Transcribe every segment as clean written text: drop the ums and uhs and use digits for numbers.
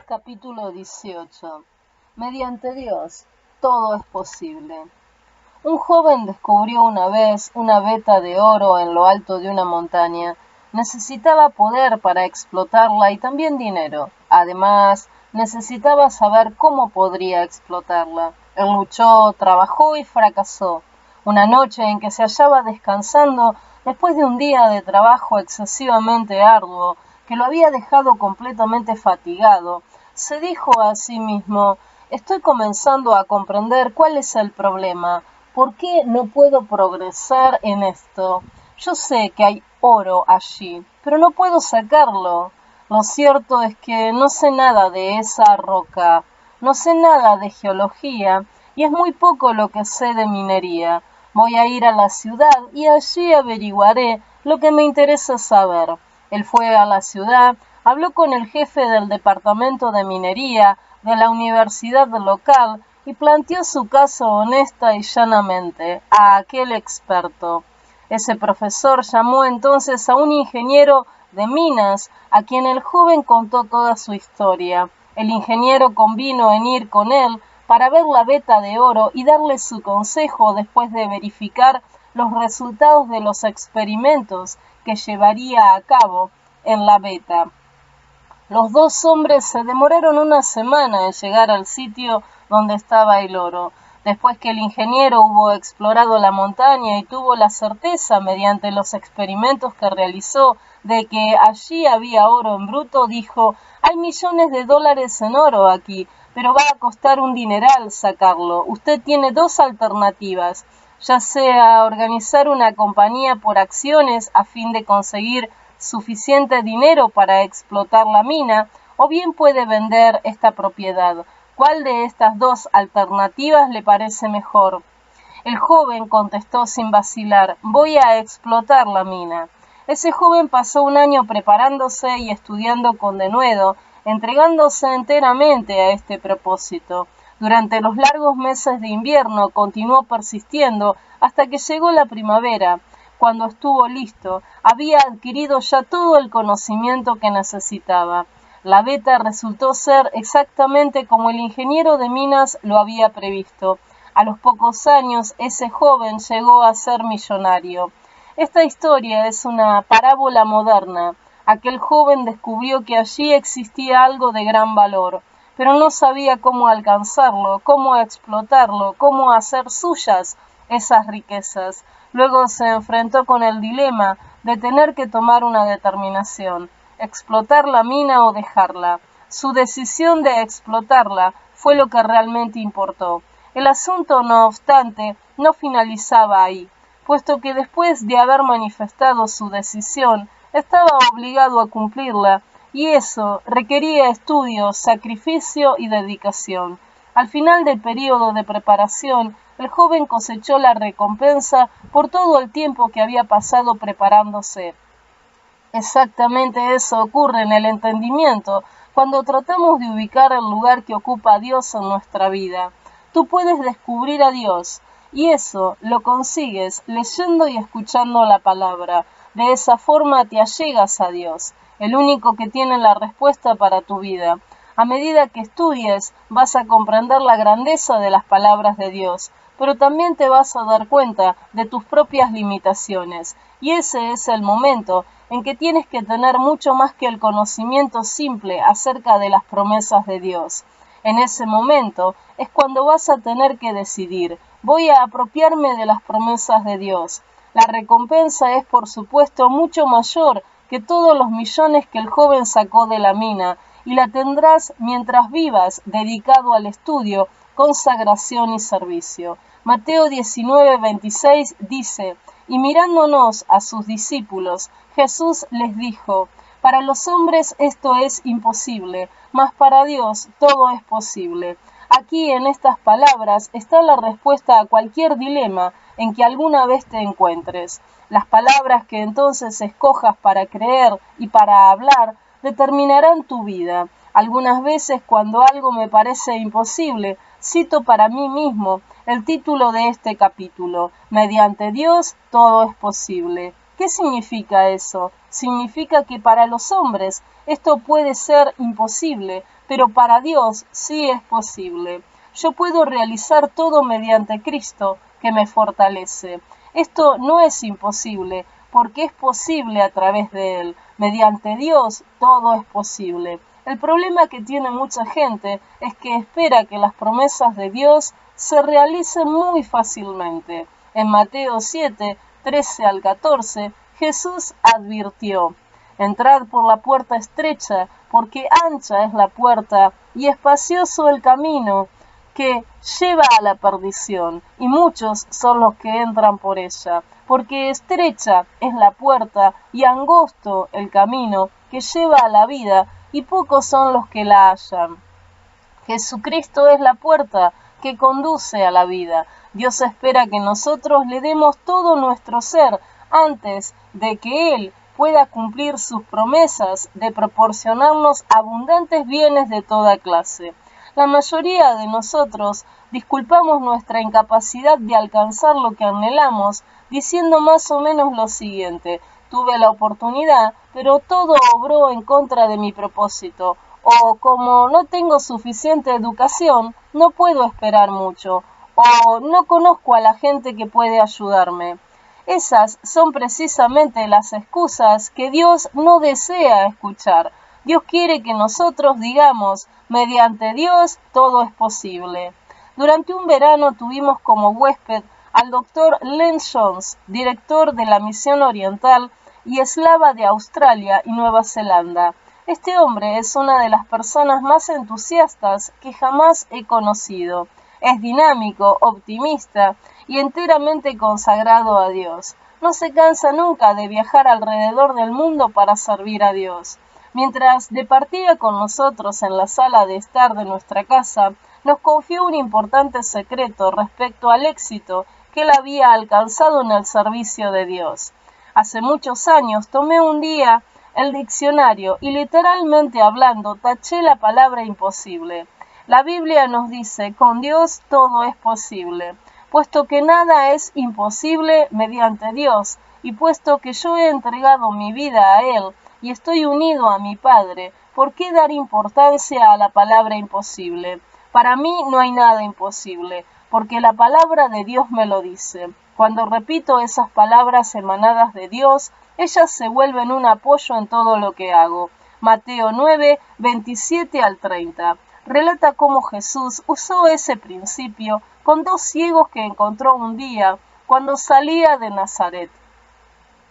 Capítulo 18. Mediante Dios, todo es posible. Un joven descubrió una vez una veta de oro en lo alto de una montaña. Necesitaba poder para explotarla y también dinero. Además, necesitaba saber cómo podría explotarla. Él luchó, trabajó y fracasó. Una noche en que se hallaba descansando, después de un día de trabajo excesivamente arduo, que lo había dejado completamente fatigado, se dijo a sí mismo: estoy comenzando a comprender cuál es el problema. ¿Por qué no puedo progresar en esto? Yo sé que hay oro allí, pero no puedo sacarlo. Lo cierto es que no sé nada de esa roca, no sé nada de geología y es muy poco lo que sé de minería. Voy a ir a la ciudad y allí averiguaré lo que me interesa saber. Él fue a la ciudad, habló con el jefe del departamento de minería de la universidad local y planteó su caso honesta y llanamente a aquel experto. Ese profesor llamó entonces a un ingeniero de minas, a quien el joven contó toda su historia. El ingeniero convino en ir con él para ver la veta de oro y darle su consejo después de verificar los resultados de los experimentos que llevaría a cabo en la veta. Los dos hombres se demoraron una semana en llegar al sitio donde estaba el oro. Después que el ingeniero hubo explorado la montaña y tuvo la certeza, mediante los experimentos que realizó, de que allí había oro en bruto, dijo: hay millones de dólares en oro aquí, pero va a costar un dineral sacarlo. Usted tiene dos alternativas, ya sea organizar una compañía por acciones a fin de conseguir suficiente dinero para explotar la mina, o bien puede vender esta propiedad. ¿Cuál de estas dos alternativas le parece mejor? El joven contestó sin vacilar: voy a explotar la mina. Ese joven pasó un año preparándose y estudiando con denuedo, entregándose enteramente a este propósito. Durante los largos meses de invierno continuó persistiendo hasta que llegó la primavera. Cuando estuvo listo, había adquirido ya todo el conocimiento que necesitaba. La veta resultó ser exactamente como el ingeniero de minas lo había previsto. A los pocos años, ese joven llegó a ser millonario. Esta historia es una parábola moderna. Aquel joven descubrió que allí existía algo de gran valor, pero no sabía cómo alcanzarlo, cómo explotarlo, cómo hacer suyas esas riquezas. Luego se enfrentó con el dilema de tener que tomar una determinación: explotar la mina o dejarla. Su decisión de explotarla fue lo que realmente importó. El asunto, no obstante, no finalizaba ahí, puesto que después de haber manifestado su decisión, estaba obligado a cumplirla, y eso requería estudio, sacrificio y dedicación. Al final del período de preparación, el joven cosechó la recompensa por todo el tiempo que había pasado preparándose. Exactamente eso ocurre en el entendimiento cuando tratamos de ubicar el lugar que ocupa Dios en nuestra vida. Tú puedes descubrir a Dios, y eso lo consigues leyendo y escuchando la palabra. De esa forma te allegas a Dios, el único que tiene la respuesta para tu vida. A medida que estudies, vas a comprender la grandeza de las palabras de Dios, pero también te vas a dar cuenta de tus propias limitaciones, y ese es el momento en que tienes que tener mucho más que el conocimiento simple acerca de las promesas de Dios. En ese momento es cuando vas a tener que decidir: voy a apropiarme de las promesas de Dios. La recompensa es, por supuesto, mucho mayor que todos los millones que el joven sacó de la mina, y la tendrás mientras vivas dedicado al estudio, consagración y servicio. Mateo 19:26 dice: y mirándonos a sus discípulos, Jesús les dijo: para los hombres esto es imposible, mas para Dios todo es posible. Aquí en estas palabras está la respuesta a cualquier dilema en que alguna vez te encuentres. Las palabras que entonces escojas para creer y para hablar determinarán tu vida. Algunas veces, cuando algo me parece imposible, cito para mí mismo el título de este capítulo: mediante Dios todo es posible. ¿Qué significa eso? Significa que para los hombres esto puede ser imposible, pero para Dios sí es posible. Yo puedo realizar todo mediante Cristo, que me fortalece. Esto no es imposible, porque es posible a través de Él. Mediante Dios todo es posible. El problema que tiene mucha gente es que espera que las promesas de Dios se realicen muy fácilmente. En Mateo 7, 13 al 14, Jesús advirtió: entrad por la puerta estrecha, porque ancha es la puerta y espacioso el camino que lleva a la perdición, y muchos son los que entran por ella, porque estrecha es la puerta y angosto el camino que lleva a la vida, y pocos son los que la hallan. Jesucristo es la puerta que conduce a la vida. Dios espera que nosotros le demos todo nuestro ser antes de que Él pueda cumplir sus promesas de proporcionarnos abundantes bienes de toda clase. La mayoría de nosotros disculpamos nuestra incapacidad de alcanzar lo que anhelamos diciendo más o menos lo siguiente: tuve la oportunidad, pero todo obró en contra de mi propósito, o como no tengo suficiente educación, no puedo esperar mucho, o no conozco a la gente que puede ayudarme. Esas son precisamente las excusas que Dios no desea escuchar. Dios quiere que nosotros digamos: mediante Dios todo es posible. Durante un verano tuvimos como huésped al Dr. Len Jones, director de la Misión Oriental y Eslava de Australia y Nueva Zelanda. Este hombre es una de las personas más entusiastas que jamás he conocido. Es dinámico, optimista y enteramente consagrado a Dios. No se cansa nunca de viajar alrededor del mundo para servir a Dios. Mientras departía con nosotros en la sala de estar de nuestra casa, nos confió un importante secreto respecto al éxito que él había alcanzado en el servicio de Dios. Hace muchos años tomé un día el diccionario y literalmente hablando taché la palabra imposible. La Biblia nos dice: con Dios todo es posible, puesto que nada es imposible mediante Dios, y puesto que yo he entregado mi vida a Él y estoy unido a mi Padre, ¿por qué dar importancia a la palabra imposible? Para mí no hay nada imposible, porque la palabra de Dios me lo dice. Cuando repito esas palabras emanadas de Dios, ellas se vuelven un apoyo en todo lo que hago. Mateo 9, 27 al 30. Relata cómo Jesús usó ese principio con dos ciegos que encontró un día cuando salía de Nazaret.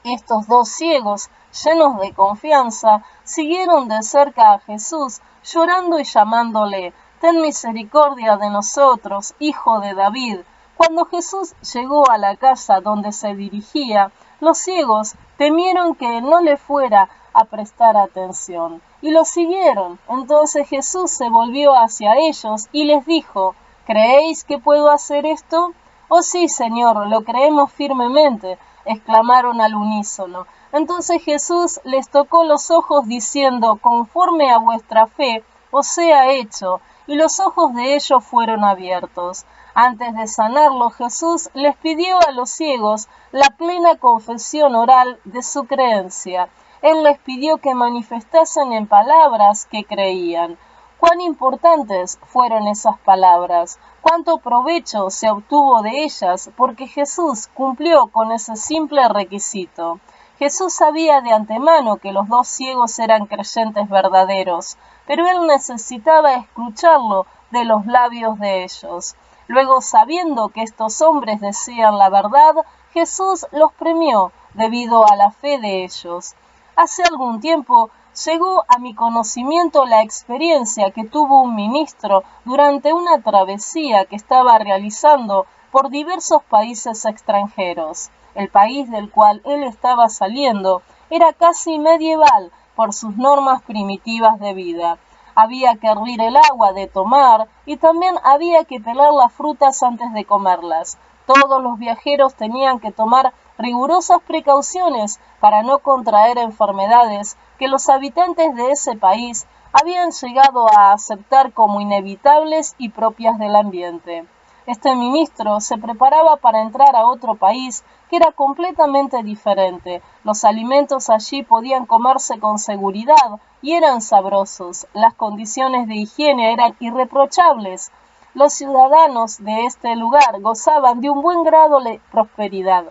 Estos dos ciegos, llenos de confianza, siguieron de cerca a Jesús, llorando y llamándole: ten misericordia de nosotros, hijo de David. Cuando Jesús llegó a la casa donde se dirigía, los ciegos temieron que no le fuera a prestar atención y lo siguieron. Entonces Jesús se volvió hacia ellos y les dijo: ¿creéis que puedo hacer esto? Oh sí, Señor, lo creemos firmemente, exclamaron al unísono. Entonces Jesús les tocó los ojos diciendo: conforme a vuestra fe os sea hecho, y los ojos de ellos fueron abiertos. Antes de sanarlo, Jesús les pidió a los ciegos la plena confesión oral de su creencia. Él les pidió que manifestasen en palabras que creían. Cuán importantes fueron esas palabras, cuánto provecho se obtuvo de ellas, porque Jesús cumplió con ese simple requisito. Jesús sabía de antemano que los dos ciegos eran creyentes verdaderos, pero él necesitaba escucharlo de los labios de ellos. Luego, sabiendo que estos hombres decían la verdad, Jesús los premió debido a la fe de ellos. Hace algún tiempo llegó a mi conocimiento la experiencia que tuvo un ministro durante una travesía que estaba realizando por diversos países extranjeros. El país del cual él estaba saliendo era casi medieval por sus normas primitivas de vida. Había que hervir el agua de tomar y también había que pelar las frutas antes de comerlas. Todos los viajeros tenían que tomar rigurosas precauciones para no contraer enfermedades que los habitantes de ese país habían llegado a aceptar como inevitables y propias del ambiente. Este ministro se preparaba para entrar a otro país que era completamente diferente. Los alimentos allí podían comerse con seguridad y eran sabrosos. Las condiciones de higiene eran irreprochables. Los ciudadanos de este lugar gozaban de un buen grado de prosperidad.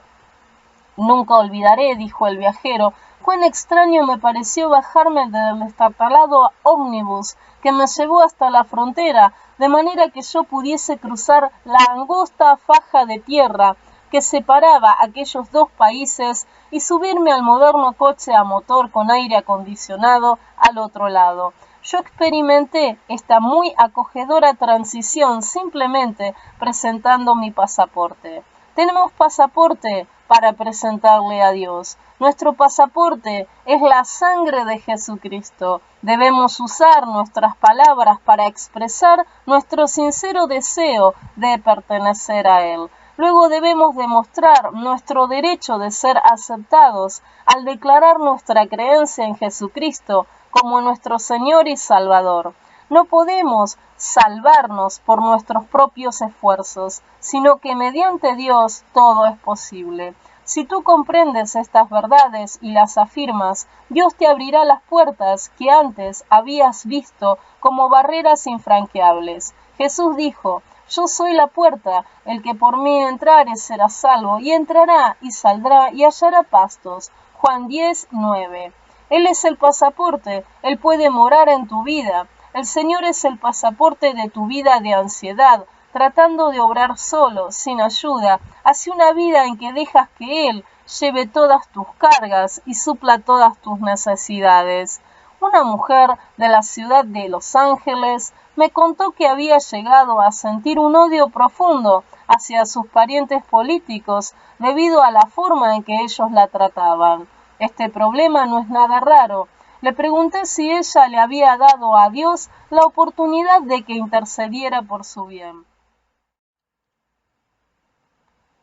Nunca olvidaré, dijo el viajero, cuán extraño me pareció bajarme del destartalado ómnibus que me llevó hasta la frontera, de manera que yo pudiese cruzar la angosta faja de tierra que separaba aquellos dos países y subirme al moderno coche a motor con aire acondicionado al otro lado. Yo experimenté esta muy acogedora transición simplemente presentando mi pasaporte. Tenemos pasaporte para presentarle a Dios. Nuestro pasaporte es la sangre de Jesucristo. Debemos usar nuestras palabras para expresar nuestro sincero deseo de pertenecer a Él. Luego debemos demostrar nuestro derecho de ser aceptados al declarar nuestra creencia en Jesucristo como nuestro Señor y Salvador. No podemos salvarnos por nuestros propios esfuerzos, sino que mediante Dios todo es posible. Si tú comprendes estas verdades y las afirmas, Dios te abrirá las puertas que antes habías visto como barreras infranqueables. Jesús dijo: yo soy la puerta, el que por mí entrare será salvo, y entrará y saldrá y hallará pastos. Juan 10:9. Él es el pasaporte, Él puede morar en tu vida. El Señor es el pasaporte de tu vida de ansiedad, tratando de obrar solo, sin ayuda, hacia una vida en que dejas que Él lleve todas tus cargas y supla todas tus necesidades. Una mujer de la ciudad de Los Ángeles me contó que había llegado a sentir un odio profundo hacia sus parientes políticos debido a la forma en que ellos la trataban. Este problema no es nada raro. Le pregunté si ella le había dado a Dios la oportunidad de que intercediera por su bien.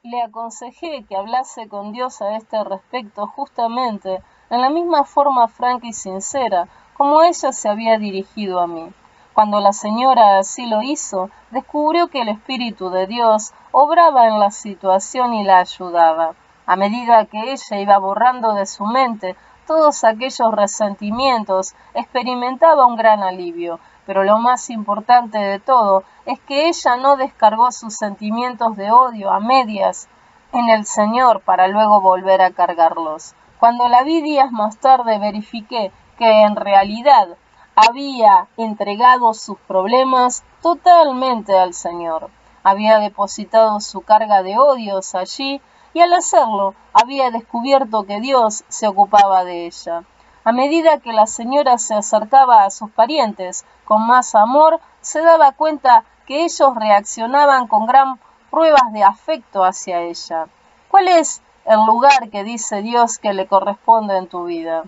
Le aconsejé que hablase con Dios a este respecto justamente en la misma forma franca y sincera como ella se había dirigido a mí. Cuando la señora así lo hizo, descubrió que el Espíritu de Dios obraba en la situación y la ayudaba. A medida que ella iba borrando de su mente todos aquellos resentimientos, experimentaba un gran alivio. Pero lo más importante de todo es que ella no descargó sus sentimientos de odio a medias en el Señor para luego volver a cargarlos. Cuando la vi días más tarde, verifiqué que en realidad había entregado sus problemas totalmente al Señor. Había depositado su carga de odios allí y al hacerlo había descubierto que Dios se ocupaba de ella. A medida que la señora se acercaba a sus parientes con más amor, se daba cuenta que ellos reaccionaban con gran pruebas de afecto hacia ella. ¿Cuál es el lugar que dice Dios que le corresponde en tu vida?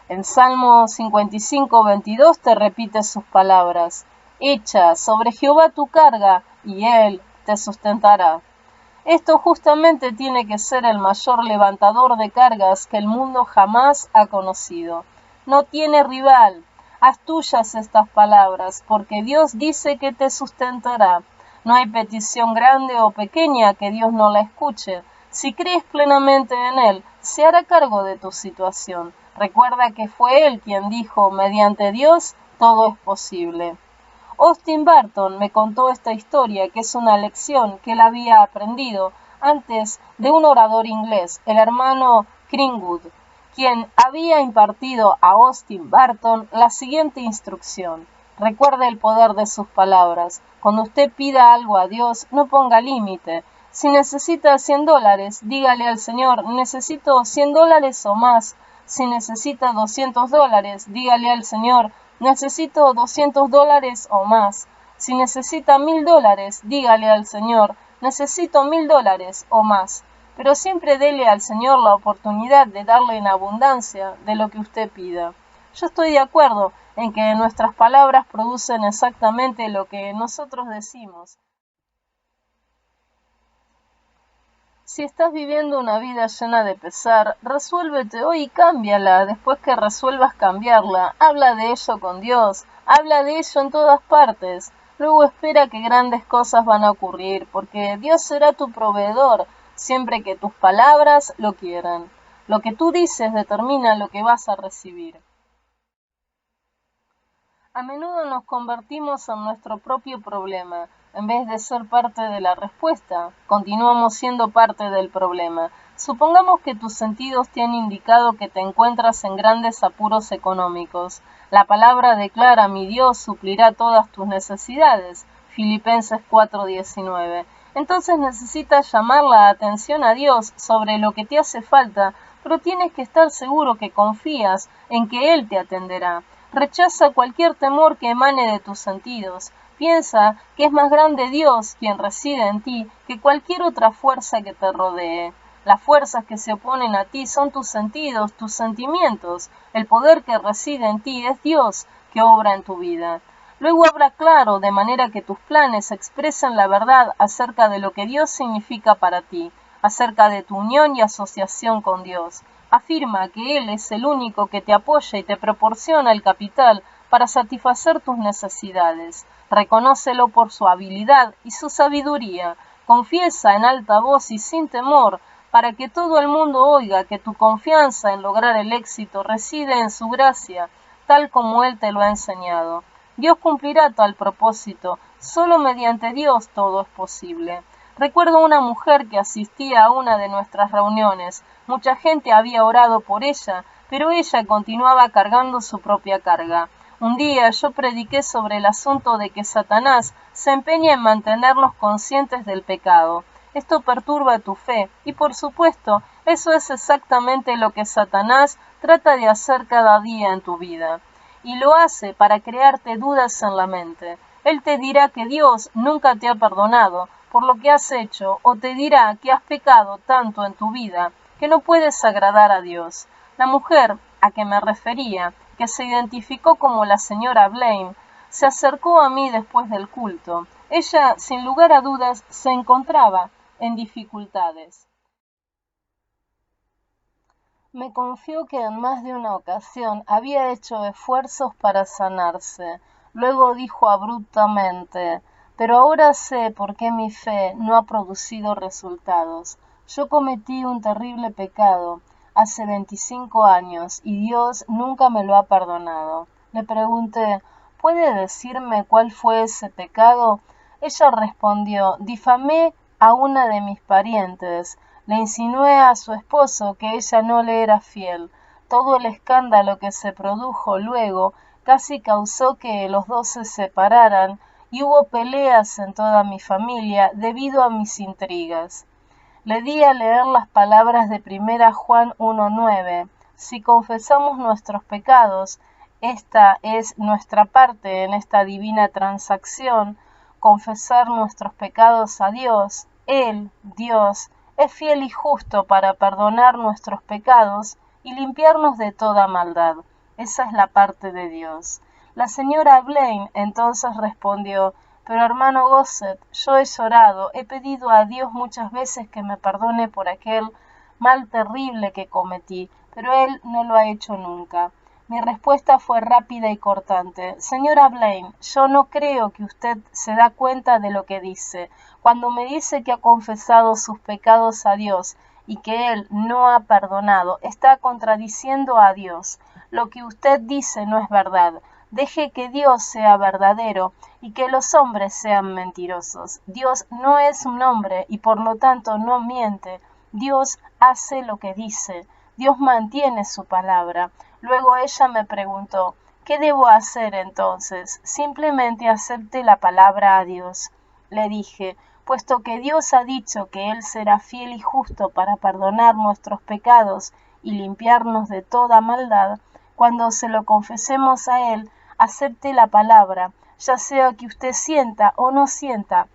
En Salmo 55:22 te repite sus palabras: echa sobre Jehová tu carga y Él te sustentará. Esto justamente tiene que ser el mayor levantador de cargas que el mundo jamás ha conocido. No tiene rival. Haz tuyas estas palabras, porque Dios dice que te sustentará. No hay petición grande o pequeña que Dios no la escuche. Si crees plenamente en Él, se hará cargo de tu situación. Recuerda que fue Él quien dijo: mediante Dios todo es posible. Austin Barton me contó esta historia, que es una lección que él había aprendido antes de un orador inglés, el hermano Greenwood, quien había impartido a Austin Barton la siguiente instrucción. Recuerde el poder de sus palabras. Cuando usted pida algo a Dios, no ponga límite. Si necesita $100, dígale al Señor: necesito $100 o más. Si necesita $200, dígale al Señor: necesito $200 o más. Si necesita $1000, dígale al Señor: necesito $1000 o más. Pero siempre dele al Señor la oportunidad de darle en abundancia de lo que usted pida. Yo estoy de acuerdo en que nuestras palabras producen exactamente lo que nosotros decimos. Si estás viviendo una vida llena de pesar, resuélvete hoy y cámbiala. Después que resuelvas cambiarla, habla de ello con Dios, habla de ello en todas partes. Luego espera que grandes cosas van a ocurrir, porque Dios será tu proveedor, siempre que tus palabras lo quieran. Lo que tú dices determina lo que vas a recibir. A menudo nos convertimos en nuestro propio problema. En vez de ser parte de la respuesta, continuamos siendo parte del problema. Supongamos que tus sentidos te han indicado que te encuentras en grandes apuros económicos. La palabra declara: mi Dios suplirá todas tus necesidades. Filipenses 4:19. Entonces necesitas llamar la atención a Dios sobre lo que te hace falta, pero tienes que estar seguro que confías en que Él te atenderá. Rechaza cualquier temor que emane de tus sentidos. Piensa que es más grande Dios, quien reside en ti, que cualquier otra fuerza que te rodee. Las fuerzas que se oponen a ti son tus sentidos, tus sentimientos. El poder que reside en ti es Dios, que obra en tu vida. Luego habla claro, de manera que tus planes expresen la verdad acerca de lo que Dios significa para ti, acerca de tu unión y asociación con Dios. Afirma que Él es el único que te apoya y te proporciona el capital para satisfacer tus necesidades. Reconócelo por su habilidad y su sabiduría. Confiesa en alta voz y sin temor, para que todo el mundo oiga que tu confianza en lograr el éxito reside en su gracia, tal como Él te lo ha enseñado. Dios cumplirá tal propósito. Solo mediante Dios todo es posible. Recuerdo una mujer que asistía a una de nuestras reuniones. Mucha gente había orado por ella, pero ella continuaba cargando su propia carga. Un día yo prediqué sobre el asunto de que Satanás se empeña en mantenernos conscientes del pecado. Esto perturba tu fe, y por supuesto, eso es exactamente lo que Satanás trata de hacer cada día en tu vida. Y lo hace para crearte dudas en la mente. Él te dirá que Dios nunca te ha perdonado por lo que has hecho, o te dirá que has pecado tanto en tu vida que no puedes agradar a Dios. La mujer a que me refería, que se identificó como la señora Blaine, se acercó a mí después del culto. Ella, sin lugar a dudas, se encontraba en dificultades. Me confió que en más de una ocasión había hecho esfuerzos para sanarse. Luego dijo abruptamente: pero ahora sé por qué mi fe no ha producido resultados. Yo cometí un terrible pecado hace 25 años y Dios nunca me lo ha perdonado. Le pregunté: ¿puede decirme cuál fue ese pecado? Ella respondió: difamé a una de mis parientes. Le insinué a su esposo que ella no le era fiel. Todo el escándalo que se produjo luego casi causó que los dos se separaran y hubo peleas en toda mi familia debido a mis intrigas. Le di a leer las palabras de 1 Juan 1:9. Si confesamos nuestros pecados, esta es nuestra parte en esta divina transacción, confesar nuestros pecados a Dios. Él, Dios, es fiel y justo para perdonar nuestros pecados y limpiarnos de toda maldad. Esa es la parte de Dios. La señora Blaine entonces respondió: pero hermano Gossett, yo he llorado, he pedido a Dios muchas veces que me perdone por aquel mal terrible que cometí, pero Él no lo ha hecho nunca. Mi respuesta fue rápida y cortante: señora Blaine, yo no creo que usted se da cuenta de lo que dice. Cuando me dice que ha confesado sus pecados a Dios y que Él no ha perdonado, está contradiciendo a Dios. Lo que usted dice no es verdad. Deje que Dios sea verdadero y que los hombres sean mentirosos. Dios no es un hombre y por lo tanto no miente. Dios hace lo que dice. Dios mantiene su palabra. Luego ella me preguntó: ¿qué debo hacer entonces? Simplemente acepte la palabra a Dios. Le dije: puesto que Dios ha dicho que Él será fiel y justo para perdonar nuestros pecados y limpiarnos de toda maldad, cuando se lo confesemos a Él, acepte la palabra, ya sea que usted sienta o no sienta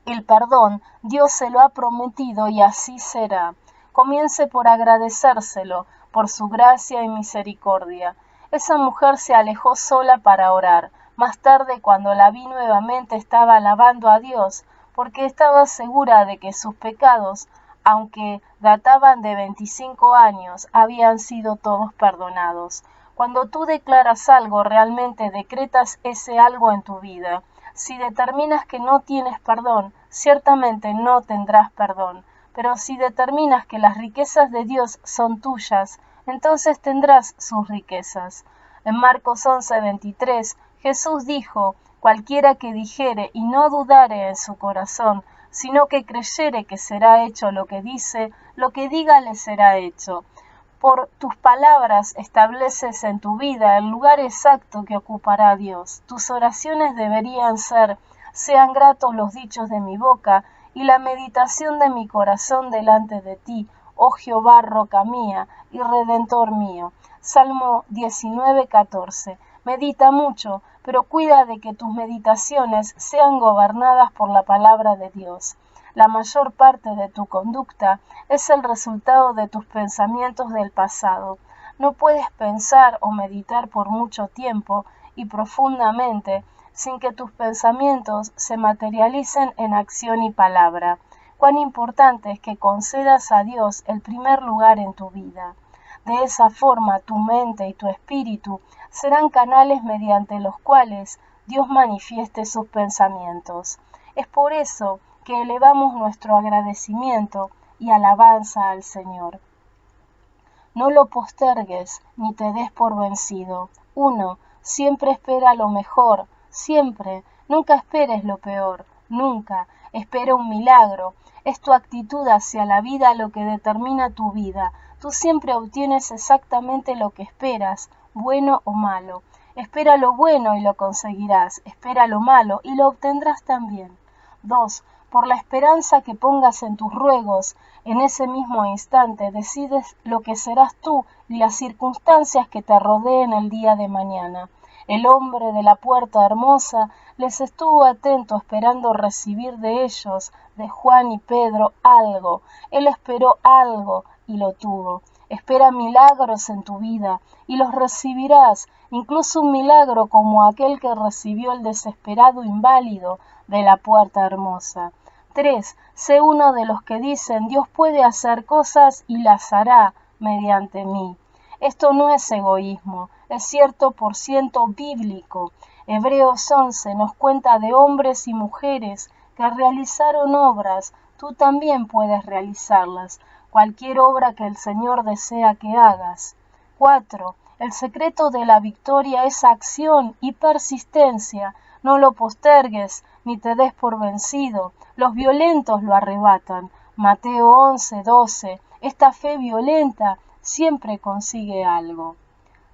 el perdón. Dios se lo ha prometido y así será. Comience por agradecérselo por su gracia y misericordia. Esa mujer se alejó sola para orar. Más tarde, cuando la vi nuevamente, estaba alabando a Dios, porque estaba segura de que sus pecados, aunque databan de 25 años, habían sido todos perdonados. Cuando tú declaras algo, realmente decretas ese algo en tu vida. Si determinas que no tienes perdón, ciertamente no tendrás perdón. Pero si determinas que las riquezas de Dios son tuyas, entonces tendrás sus riquezas. En Marcos 11:23, Jesús dijo: cualquiera que dijere y no dudare en su corazón, sino que creyere que será hecho lo que dice, lo que diga le será hecho. Por tus palabras estableces en tu vida el lugar exacto que ocupará Dios. Tus oraciones deberían ser: sean gratos los dichos de mi boca y la meditación de mi corazón delante de ti, oh Jehová, roca mía y redentor mío. Salmo 19:14. Medita mucho, pero cuida de que tus meditaciones sean gobernadas por la palabra de Dios. La mayor parte de tu conducta es el resultado de tus pensamientos del pasado. No puedes pensar o meditar por mucho tiempo y profundamente sin que tus pensamientos se materialicen en acción y palabra. Cuán importante es que concedas a Dios el primer lugar en tu vida. De esa forma, tu mente y tu espíritu serán canales mediante los cuales Dios manifieste sus pensamientos. Es por eso que elevamos nuestro agradecimiento y alabanza al Señor. No lo postergues ni te des por vencido. 1. Siempre espera lo mejor. Siempre. Nunca esperes lo peor. Nunca. Espera un milagro. Es tu actitud hacia la vida lo que determina tu vida. Tú siempre obtienes exactamente lo que esperas, bueno o malo. Espera lo bueno y lo conseguirás. Espera lo malo y lo obtendrás también. 2. Por la esperanza que pongas en tus ruegos, en ese mismo instante decides lo que serás tú y las circunstancias que te rodeen el día de mañana. El hombre de la puerta hermosa les estuvo atento esperando recibir de ellos, de Juan y Pedro, algo. Él esperó algo y lo tuvo. Espera milagros en tu vida y los recibirás, incluso un milagro como aquel que recibió el desesperado inválido de la puerta hermosa. 3. Sé uno de los que dicen: Dios puede hacer cosas y las hará mediante mí. Esto no es egoísmo, es 100% bíblico. Hebreos 11 nos cuenta de hombres y mujeres que realizaron obras. Tú también puedes realizarlas, cualquier obra que el Señor desea que hagas. 4. El secreto de la victoria es acción y persistencia. No lo postergues ni te des por vencido. Los violentos lo arrebatan. Mateo 11:12. Esta fe violenta siempre consigue algo.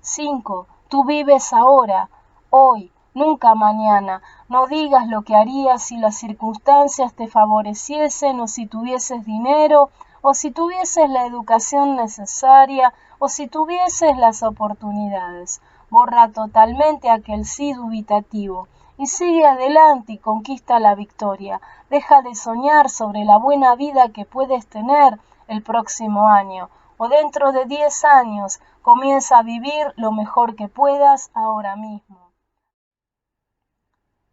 5. Tú vives ahora, hoy, nunca mañana. No digas lo que harías si las circunstancias te favoreciesen, o si tuvieses dinero, o si tuvieses la educación necesaria, o si tuvieses las oportunidades. Borra totalmente aquel sí dubitativo y sigue adelante y conquista la victoria. Deja de soñar sobre la buena vida que puedes tener el próximo año o dentro de 10 años. Comienza a vivir lo mejor que puedas ahora mismo.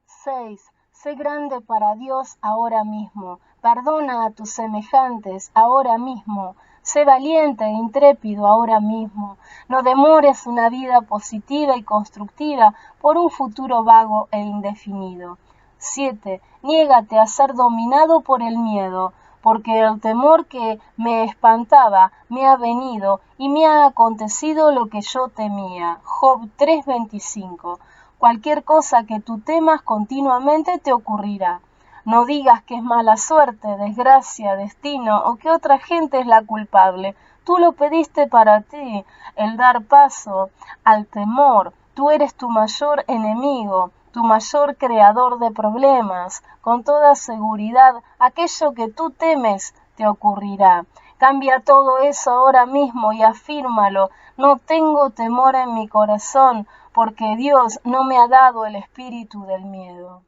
6. Sé grande para Dios ahora mismo. Perdona a tus semejantes ahora mismo. Sé valiente e intrépido ahora mismo. No demores una vida positiva y constructiva por un futuro vago e indefinido. 7. Niégate a ser dominado por el miedo, porque el temor que me espantaba me ha venido y me ha acontecido lo que yo temía. Job 3:25. Cualquier cosa que tú temas continuamente te ocurrirá. No digas que es mala suerte, desgracia, destino o que otra gente es la culpable. Tú lo pediste para ti, el dar paso al temor. Tú eres tu mayor enemigo, tu mayor creador de problemas. Con toda seguridad, aquello que tú temes te ocurrirá. Cambia todo eso ahora mismo y afírmalo. No tengo temor en mi corazón, porque Dios no me ha dado el espíritu del miedo.